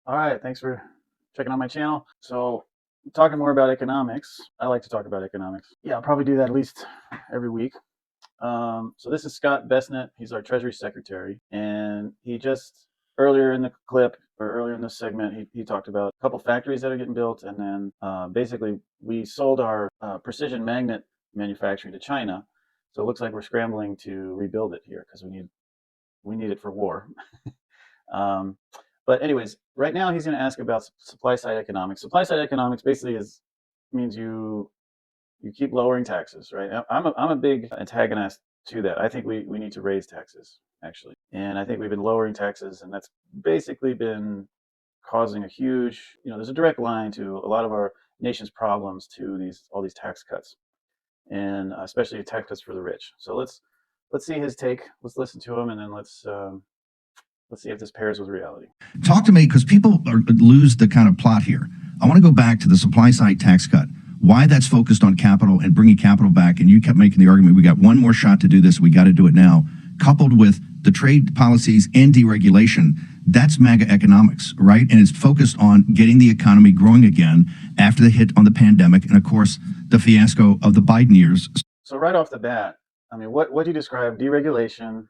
All right, thanks for checking out my channel. So, talking more about economics. I like to talk about economics. Yeah, I'll probably do that at least every week. So this is Scott Besnet. He's our Treasury Secretary, and he just earlier in the clip or earlier in this segment, he talked about a couple factories that are getting built, and then basically we sold our precision magnet manufacturing to China. So it looks like we're scrambling to rebuild it here because we need it for war. Um, but anyways, right now he's going to ask about supply side economics. Supply side economics basically means you keep lowering taxes, right? I'm a big antagonist to that. I think we need to raise taxes actually, and I think we've been lowering taxes, and that's basically been causing a huge, there's a direct line to a lot of our nation's problems to all these tax cuts, and especially tax cuts for the rich. So let's see his take. Let's listen to him, and then let's see if this pairs with reality. Talk to me, because people lose the kind of plot here. I want to go back to the supply side tax cut, why that's focused on capital and bringing capital back. And you kept making the argument, we got one more shot to do this, we got to do it now, coupled with the trade policies and deregulation. That's MAGA economics, right? And it's focused on getting the economy growing again after the hit on the pandemic and, of course, the fiasco of the Biden years. So right off the bat, I mean, what do you describe? Deregulation,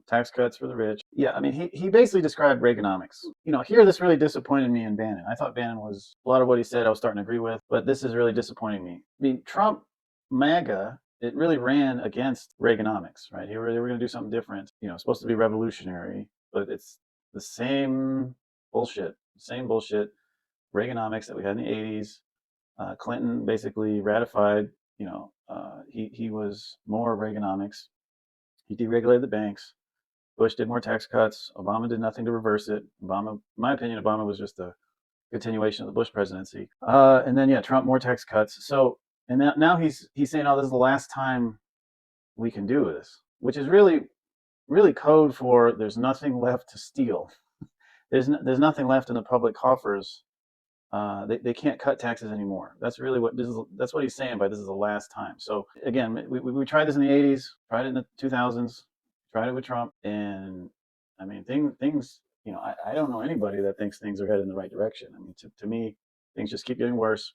tax cuts for the rich. Yeah, I mean, he basically described Reaganomics. Here this really disappointed me in Bannon. I thought Bannon was, a lot of what he said I was starting to agree with, but this is really disappointing me. I mean, Trump, MAGA, it really ran against Reaganomics, right? They were going to do something different. Supposed to be revolutionary, but it's the same bullshit. Reaganomics that we had in the 80s. Clinton basically ratified, he was more Reaganomics. He deregulated the banks. Bush did more tax cuts. Obama did nothing to reverse it. In my opinion, Obama was just a continuation of the Bush presidency. And then, yeah, Trump, more tax cuts. So, and now he's saying, oh, this is the last time we can do this, which is really, really code for there's nothing left to steal. There's nothing left in the public coffers. They can't cut taxes anymore. That's really that's what he's saying by this is the last time. So again, we tried this in the 80s, tried it in the 2000s, tried it with Trump, and I mean things. I don't know anybody that thinks things are headed in the right direction. I mean, to me, things just keep getting worse.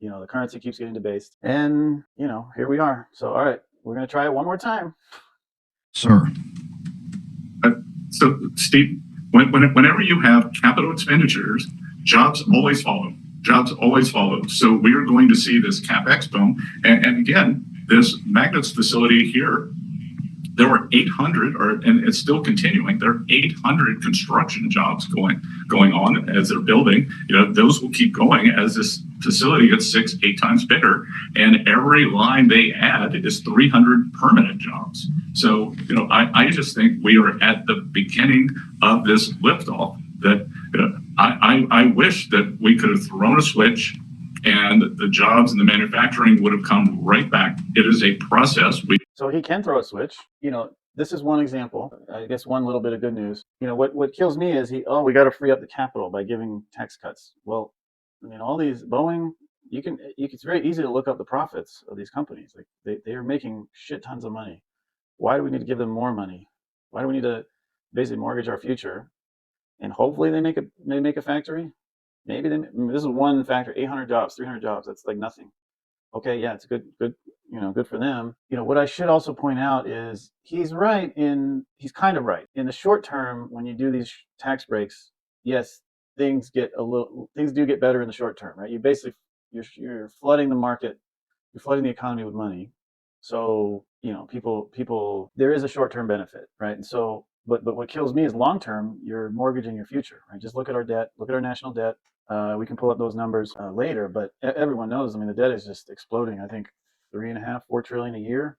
The currency keeps getting debased, and here we are. So all right, we're gonna try it one more time. Sir. So Steve, whenever you have capital expenditures, jobs always follow. Jobs always follow. So we are going to see this CapEx boom. And again, this magnets facility here, there were 800, and it's still continuing. There are 800 construction jobs going on as they're building. Those will keep going as this facility gets 6-8 times bigger. And every line they add is 300 permanent jobs. So, I just think we are at the beginning of this liftoff that I wish that we could have thrown a switch and the jobs and the manufacturing would have come right back. It is a process. So he can throw a switch. This is one example. I guess one little bit of good news. What kills me is we got to free up the capital by giving tax cuts. Well, I mean, all these Boeing, it's very easy to look up the profits of these companies. Like they are making shit tons of money. Why do we need to give them more money? Why do we need to basically mortgage our future? And hopefully they make a factory. Maybe this is one factory, 800 jobs, 300 jobs. That's like nothing. Okay, yeah, it's good, good for them. What I should also point out is he's kind of right. In the short term, when you do these tax breaks, yes, things do get better in the short term, right? You're flooding the market, you're flooding the economy with money. So, people, there is a short-term benefit, right? And so, but what kills me is long-term, you're mortgaging your future, right? Just look at our debt, look at our national debt. We can pull up those numbers later, but everyone knows, I mean, the debt is just exploding. I think 3.5-4 trillion a year.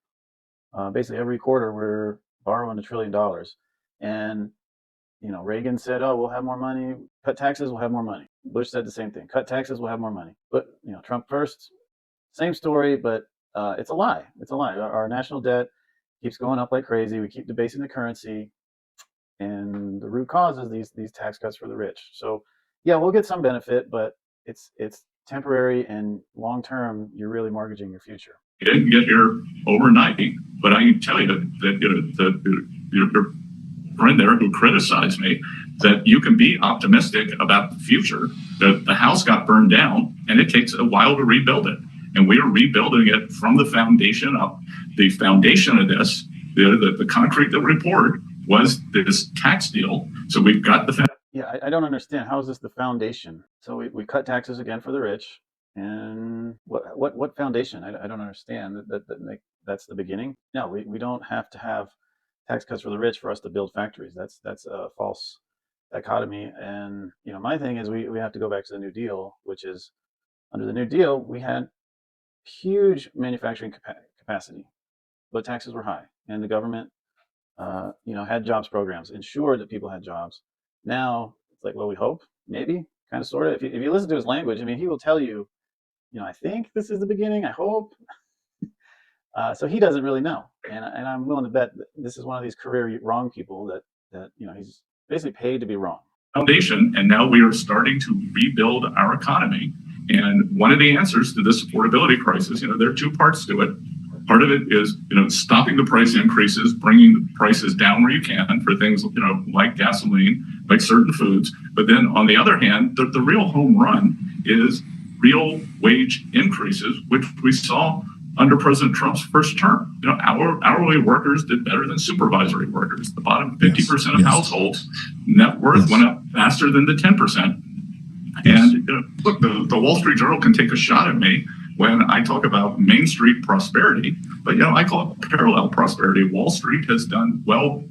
Basically every quarter we're borrowing $1 trillion. And, Reagan said, oh, we'll have more money, cut taxes, we'll have more money. Bush said the same thing, cut taxes, we'll have more money. But, Trump first, same story, but it's a lie. It's a lie. Our national debt keeps going up like crazy. We keep debasing the currency, and the root cause is these tax cuts for the rich. So yeah, we'll get some benefit, but it's temporary, and long term, you're really mortgaging your future. You didn't get here overnight, but I can tell you that your friend there who criticized me, that you can be optimistic about the future. The house got burned down, and it takes a while to rebuild it. And we are rebuilding it from the foundation up. The foundation of this, the concrete that we poured, was this tax deal. So we've got the yeah, I don't understand. How is this the foundation? So we cut taxes again for the rich, and what foundation? I don't understand. That's the beginning. No, we don't have to have tax cuts for the rich for us to build factories. That's a false dichotomy. And my thing is we have to go back to the New Deal, which is under the New Deal we had huge manufacturing capacity, but taxes were high, and the government had jobs programs, ensured that people had jobs. Now it's like, well, we hope, maybe, kind of, sort of. If you listen to his language, I mean, he will tell you, I think this is the beginning. I hope. So he doesn't really know, and I'm willing to bet that this is one of these career wrong people that he's basically paid to be wrong. Foundation, and now we are starting to rebuild our economy. And one of the answers to this affordability crisis, there are two parts to it. Part of it is, stopping the price increases, bringing the prices down where you can for things, like gasoline, like certain foods. But then on the other hand, the real home run is real wage increases, which we saw under President Trump's first term. Our hourly workers did better than supervisory workers. The bottom 50% of households net worth went up faster than the 10%. And look, the Wall Street Journal can take a shot at me when I talk about Main Street prosperity, but I call it parallel prosperity. Wall Street has done well,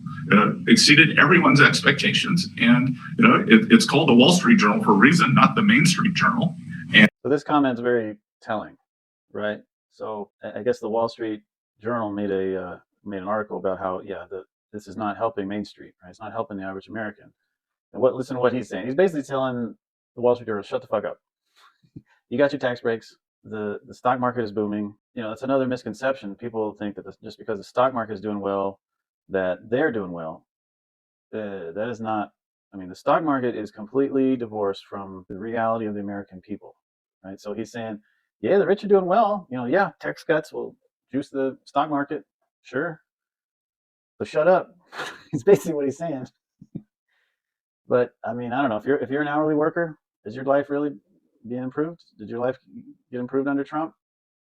exceeded everyone's expectations, and it's called the Wall Street Journal for a reason, not the Main Street Journal. And so this comment's very telling, right? So I guess the Wall Street Journal made an article about how this is not helping Main Street, right? It's not helping the average American. And listen to what he's saying. He's basically telling the Wall Street Journal, shut the fuck up. You got your tax breaks. The stock market is booming. That's another misconception. People think that just because the stock market is doing well, that they're doing well. That is not. I mean, the stock market is completely divorced from the reality of the American people, right? So he's saying, yeah, the rich are doing well. Tax cuts will juice the stock market, sure. So shut up. It's basically what he's saying. But I mean, I don't know, if you're an hourly worker, is your life really being improved? Did your life get improved under Trump?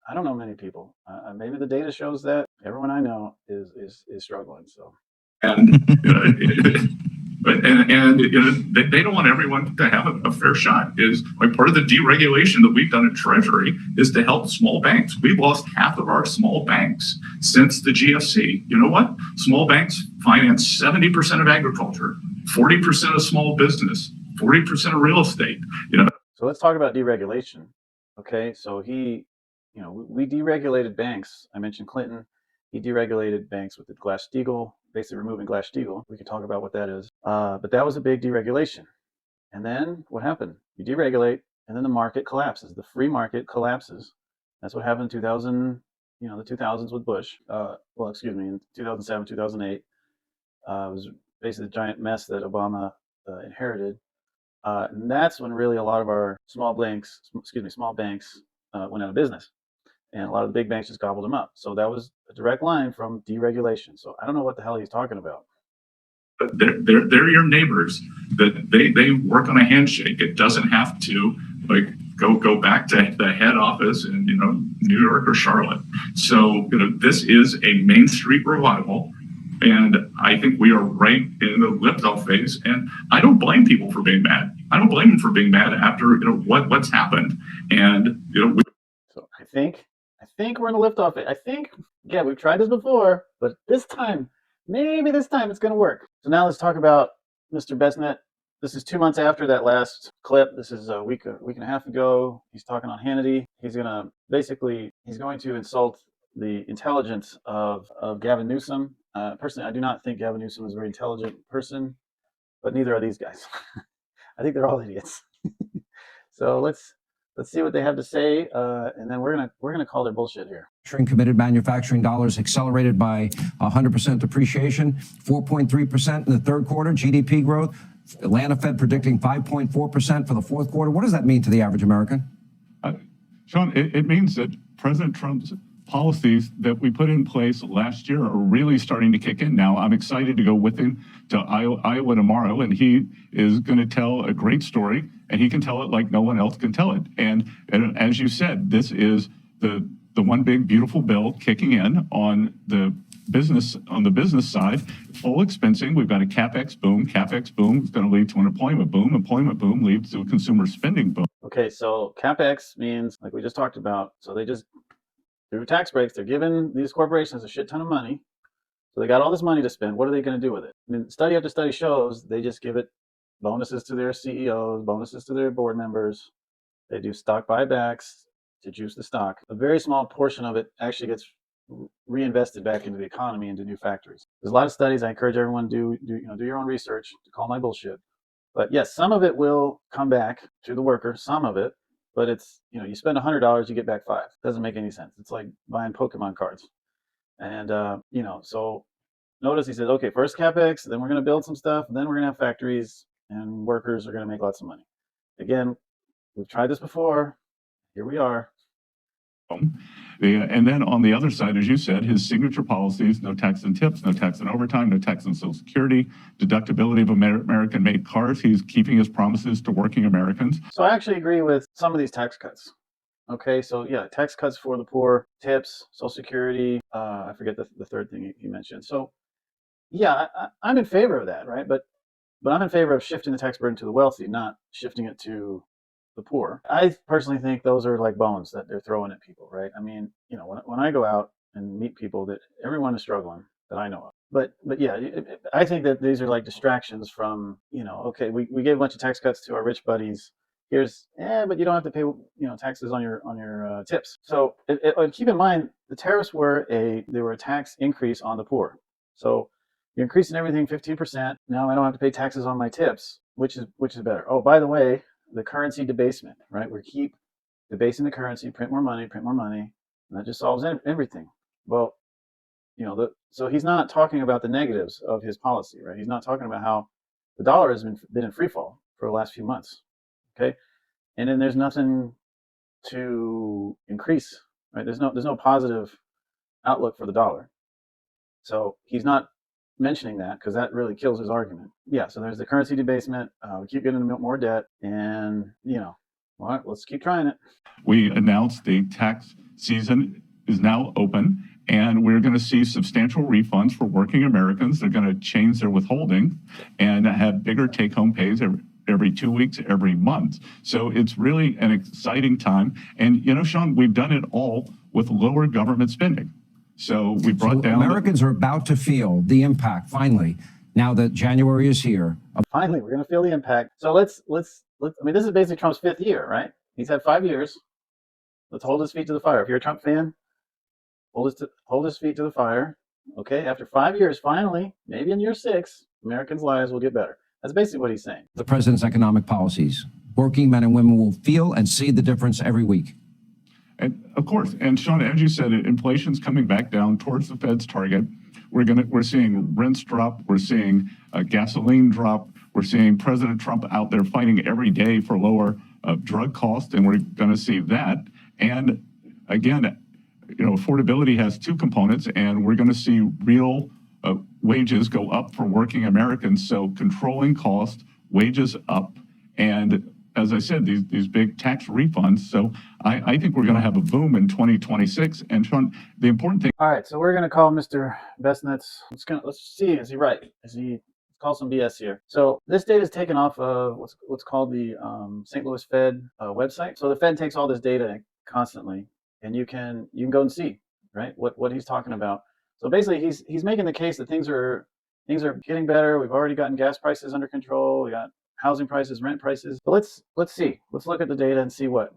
I don't know many people. Maybe the data shows that everyone I know is struggling. So, and they don't want everyone to have a fair shot. Is like part of the deregulation that we've done at Treasury is to help small banks. We've lost half of our small banks since the GFC. You know what? Small banks finance 70% of agriculture, 40% of small business, 40% of real estate. So let's talk about deregulation. Okay, so we deregulated banks. I mentioned Clinton. He deregulated banks with the Glass-Steagall, basically removing Glass-Steagall. We could talk about what that is. But that was a big deregulation. And then what happened? You deregulate, and then the market collapses. The free market collapses. That's what happened in 2000, the 2000s with Bush. In 2007, 2008. It was basically the giant mess that Obama inherited. And that's when really a lot of our small banks went out of business, and a lot of the big banks just gobbled them up. So that was a direct line from deregulation. So I don't know what the hell he's talking about. But they're your neighbors. That they work on a handshake. It doesn't have to go back to the head office in New York or Charlotte. So this is a Main Street revival. And I think we are right in the lift-off phase. And I don't blame people for being mad. I don't blame them for being mad after what's happened. And so I think we're in the lift-off phase. I think we've tried this before, but maybe this time it's going to work. So now let's talk about Mr. Besnet. This is 2 months after that last clip. This is a week and a half ago. He's talking on Hannity. He's going to insult the intelligence of Gavin Newsom. Personally, I do not think Gavin Newsom is a very intelligent person, but neither are these guys. I think they're all idiots. So let's see what they have to say, and then we're gonna call their bullshit here. Committed manufacturing dollars accelerated by 100% depreciation, 4.3% in the third quarter. GDP growth. Atlanta Fed predicting 5.4% for the fourth quarter. What does that mean to the average American? Sean, it means that President Trump's policies that we put in place last year are really starting to kick in now. I'm excited to go with him to Iowa tomorrow, and he is going to tell a great story, and he can tell it like no one else can tell it. And as you said, this is the one big beautiful bill kicking in on the business side, full expensing. We've got a capex boom. Capex boom is going to lead to an employment boom. Employment boom leads to a consumer spending boom. Okay, so capex means, like we just talked about, so they just, through tax breaks, they're giving these corporations a shit ton of money. So they got all this money to spend. What are they going to do with it? I mean, study after study shows they just give it bonuses to their CEOs, bonuses to their board members. They do stock buybacks to juice the stock. A very small portion of it actually gets reinvested back into the economy, into new factories. There's a lot of studies. I encourage everyone to do your own research, to call my bullshit. But yes, some of it will come back to the worker, some of it, but it's, you spend $100, you get back $5. Doesn't make any sense. It's like buying Pokemon cards. And, so notice he said, okay, first capex, then we're going to build some stuff, and then we're going to have factories, and workers are going to make lots of money. Again, we've tried this before. Here we are. And then on the other side, as you said, his signature policies: no tax on tips, no tax on overtime, no tax on Social Security, deductibility of American-made cars. He's keeping his promises to working Americans. So I actually agree with some of these tax cuts. Okay, so yeah, tax cuts for the poor, tips, Social Security. I forget the third thing he mentioned. So yeah, I'm in favor of that, right? But I'm in favor of shifting the tax burden to the wealthy, not shifting it to the poor. I personally think those are like bones that they're throwing at people, right? I mean, when I go out and meet people, that everyone is struggling that I know of. But yeah, I think that these are like distractions from, okay, we gave a bunch of tax cuts to our rich buddies. Here's, but you don't have to pay, taxes on your tips. So keep in mind, the tariffs were a tax increase on the poor. So you're increasing everything 15%. Now I don't have to pay taxes on my tips, which is better. Oh, by the way, the currency debasement, right? We keep debasing the currency, print more money, and that just solves everything. Well, so he's not talking about the negatives of his policy, right? He's not talking about how the dollar has been in free fall for the last few months, okay? And then there's nothing to increase, right? There's no positive outlook for the dollar. So he's not mentioning that because that really kills his argument. Yeah, so there's the currency debasement. We keep getting more debt, and all right, let's keep trying it. We announced the tax season is now open, and we're going to see substantial refunds for working Americans. They're going to change their withholding and have bigger take-home pays every 2 weeks, every month. So it's really an exciting time. And Sean, we've done it all with lower government spending. So we brought down. Americans are about to feel the impact finally, now that January is here. Finally, we're going to feel the impact. So let's. I mean, this is basically Trump's 5th year, right? He's had 5 years. Let's hold his feet to the fire. If you're a Trump fan, hold his feet to the fire. Okay, after 5 years, finally, maybe in year 6, Americans' lives will get better. That's basically what he's saying. The president's economic policies. Working men and women will feel and see the difference every week. And of course, and Sean, as you said, inflation's coming back down towards the Fed's target. We're seeing rents drop. We're seeing gasoline drop. We're seeing President Trump out there fighting every day for lower drug costs, and we're going to see that. And again, affordability has 2 components, and we're going to see real wages go up for working Americans. So controlling cost, wages up, and as I said, these big tax refunds. So I think we're going to have a boom in 2026. And Sean, the important thing. All right, so we're going to call Mr. Bestnitz. Let's see, is he right? Let's call some BS here. So this data is taken off of what's called the St. Louis Fed website. So the Fed takes all this data constantly, and you can go and see, right, what he's talking about. So basically, he's making the case that things are getting better. We've already gotten gas prices under control. We got housing prices, rent prices. But let's see. Let's look at the data and see what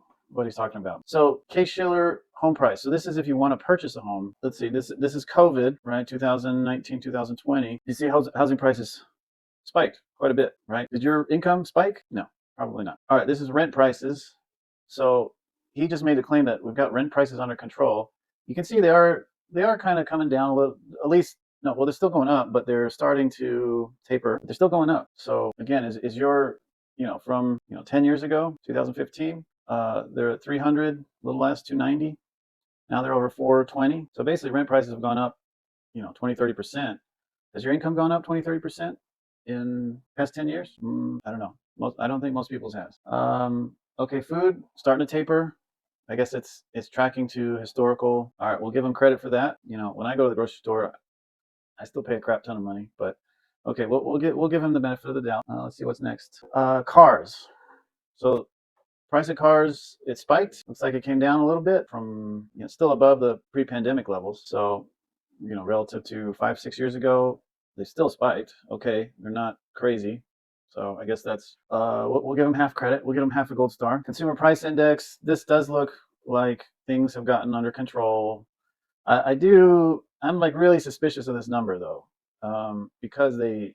he's talking about. So Case-Shiller home price. So this is if you want to purchase a home. Let's see. This is COVID, right? 2019, 2020. You see housing prices spiked quite a bit, right? Did your income spike? No, probably not. All right, this is rent prices. So he just made the claim that we've got rent prices under control. You can see they are kind of coming down a little, at least. No, well, they're still going up, but they're starting to taper. They're still going up. So again, is your, from 10 years ago, 2015, they're at 300, a little less, 290. Now they're over 420. So basically rent prices have gone up, 20, 30%. Has your income gone up 20, 30% in past 10 years? I don't know. I don't think most people's has. Okay, food starting to taper. I guess it's tracking to historical. All right, we'll give them credit for that. When I go to the grocery store, I still pay a crap ton of money, but okay, we'll give him the benefit of the doubt. Let's see what's next. Cars. So price of cars, it spiked. Looks like it came down a little bit from, still above the pre-pandemic levels. So, relative to 5-6 years ago, they still spiked. Okay, they're not crazy. So I guess that's, we'll give them half credit. We'll give them half a gold star. Consumer price index. This does look like things have gotten under control. I'm like really suspicious of this number though, because they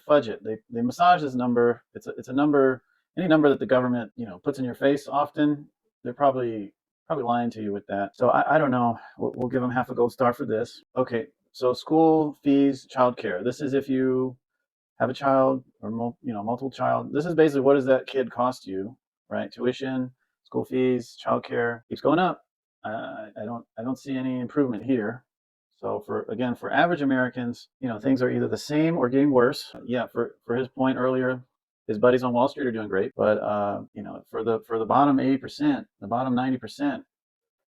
fudge it. They massage this number. It's a number. Any number that the government puts in your face often, they're probably lying to you with that. So I don't know. We'll give them half a gold star for this. Okay, so school fees, childcare. This is if you have a child or multiple child. This is basically what does that kid cost you, right? Tuition, school fees, childcare keeps going up. I don't see any improvement here. So for average Americans, things are either the same or getting worse. Yeah, for his point earlier, his buddies on Wall Street are doing great, but for the bottom 80%, the bottom 90%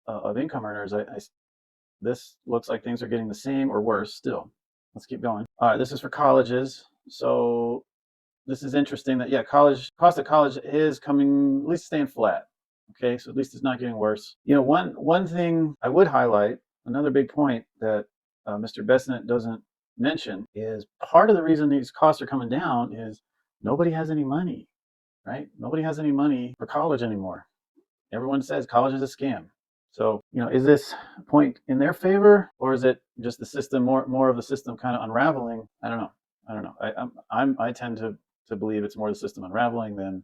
of income earners, this looks like things are getting the same or worse still. Let's keep going. All right, this is for colleges. So this is interesting that cost of college is coming, at least staying flat. Okay, so at least it's not getting worse. One thing I would highlight, another big point that Mr. Bessent doesn't mention is part of the reason these costs are coming down is nobody has any money, right? Nobody has any money for college anymore. Everyone says college is a scam. So, is this point in their favor, or is it just the system, more of the system kind of unraveling? I don't know. I tend to believe it's more the system unraveling than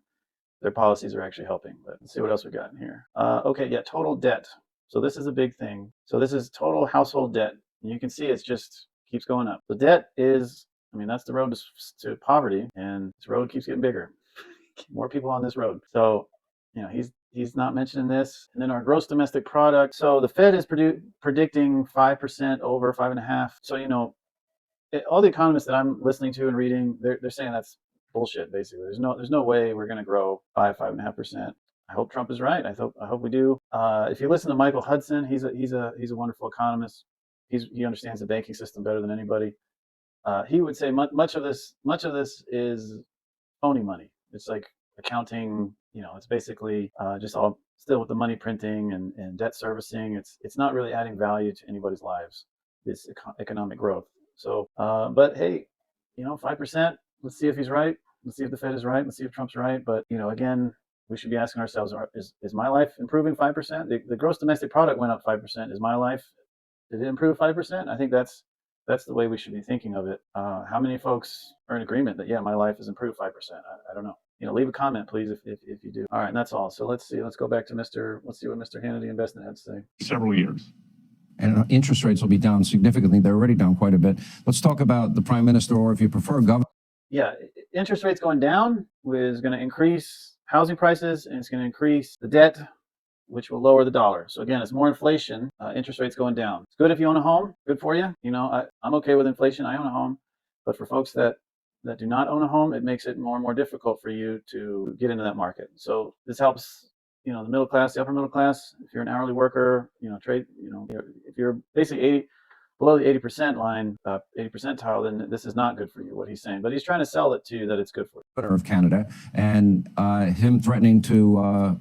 their policies are actually helping. But let's see what else we got in here. Okay, yeah, total debt. So this is a big thing. So this is total household debt. And you can see it's just keeps going up. The debt is, that's the road to poverty, and this road keeps getting bigger. More people on this road. So, he's not mentioning this. And then our gross domestic product. So the Fed is predicting 5% over 5.5. So, all the economists that I'm listening to and reading, they're saying that's bullshit. Basically, there's no way we're going to grow 5.5%. I hope Trump is right. I hope we do. If you listen to Michael Hudson, he's a wonderful economist. He understands the banking system better than anybody. He would say much of this is phony money. It's like accounting. It's basically just all still with the money printing and debt servicing. It's not really adding value to anybody's lives. This economic growth. So, but hey, 5%. Let's see if he's right. Let's see if the Fed is right. Let's see if Trump's right. But again, we should be asking ourselves: is my life improving 5%? The gross domestic product went up 5%. Is my life? Did it improve 5%? I think that's the way we should be thinking of it. How many folks are in agreement that my life has improved 5%? I don't know. Leave a comment, please, if you do. All right, and that's all. So let's see. Let's go back to let's see what Mr. Hannity and Bessent had to say. Several years. And interest rates will be down significantly. They're already down quite a bit. Let's talk about the prime minister, or if you prefer, governor. Yeah, interest rates going down is going to increase housing prices, and it's going to increase the debt, which will lower the dollar. So again, it's more inflation, interest rates going down. It's good if you own a home, good for you. I'm okay with inflation. I own a home. But for folks that do not own a home, it makes it more and more difficult for you to get into that market. So this helps, the middle class, the upper middle class. If you're an hourly worker, trade, if you're basically below the 80% line, 80 percentile, then this is not good for you, what he's saying. But he's trying to sell it to you that it's good for you. Of Canada, and him threatening to,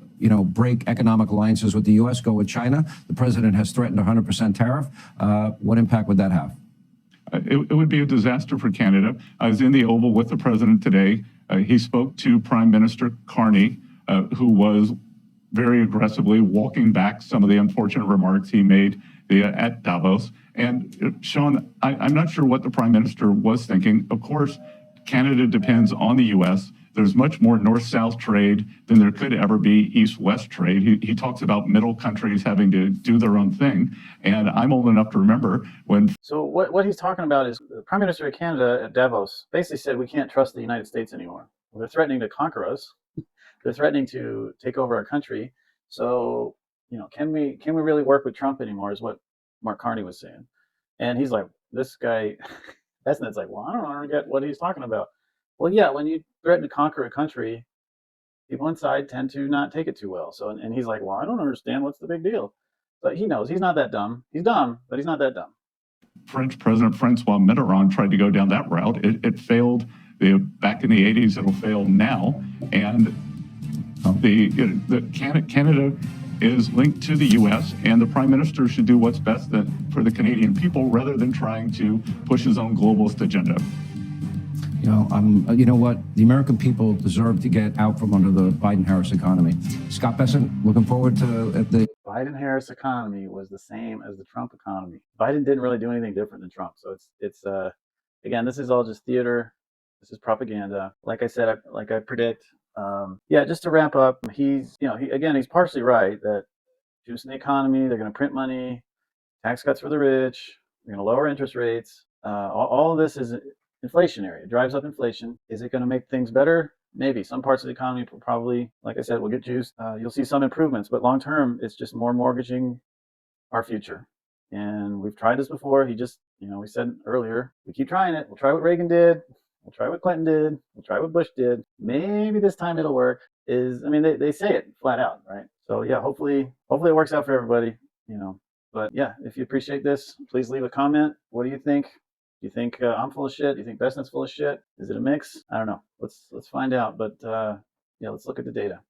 break economic alliances with the U.S., go with China. The president has threatened 100% tariff. What impact would that have? It would be a disaster for Canada. I was in the Oval with the president today. He spoke to Prime Minister Carney, who was very aggressively walking back some of the unfortunate remarks he made at Davos. And Sean, I'm not sure what the Prime Minister was thinking. Of course, Canada depends on the U.S. There's much more north-south trade than there could ever be east-west trade. He talks about middle countries having to do their own thing. And I'm old enough to remember when... So what he's talking about is the Prime Minister of Canada at Davos basically said we can't trust the United States anymore. They're threatening to conquer us. They're threatening to take over our country. So, can we really work with Trump anymore? Is what Mark Carney was saying, and he's like, this guy, Essence, like, well, I don't get what he's talking about. Well, yeah, when you threaten to conquer a country, people inside tend to not take it too well. So, and he's like, well, I don't understand. What's the big deal? But he knows he's not that dumb. He's dumb, but he's not that dumb. French President Francois Mitterrand tried to go down that route. It failed back in the 80s. It'll fail now. And Canada is linked to the U.S., and the Prime Minister should do what's best for the Canadian people rather than trying to push his own globalist agenda. You know what? The American people deserve to get out from under the Biden-Harris economy. Scott Bessent, looking forward to the Biden-Harris economy was the same as the Trump economy. Biden didn't really do anything different than Trump. So it's again, this is all just theater. This is propaganda. Like I said, like I predict. Just to wrap up, he's partially right that juicing the economy, they're going to print money, tax cuts for the rich, they're going to lower interest rates. All of this is inflationary. It drives up inflation. Is it going to make things better? Maybe. Some parts of the economy probably, like I said, will get juiced. You'll see some improvements, but long term, it's just more mortgaging our future. And we've tried this before. We said earlier, we keep trying it. We'll try what Reagan did. We'll try what Clinton did. We'll try what Bush did. Maybe this time it'll work. They say it flat out, right? So yeah, hopefully it works out for everybody. But yeah, if you appreciate this, please leave a comment. What do you think? Do you think I'm full of shit? Do you think Bessent's full of shit? Is it a mix? I don't know. Let's find out. But let's look at the data.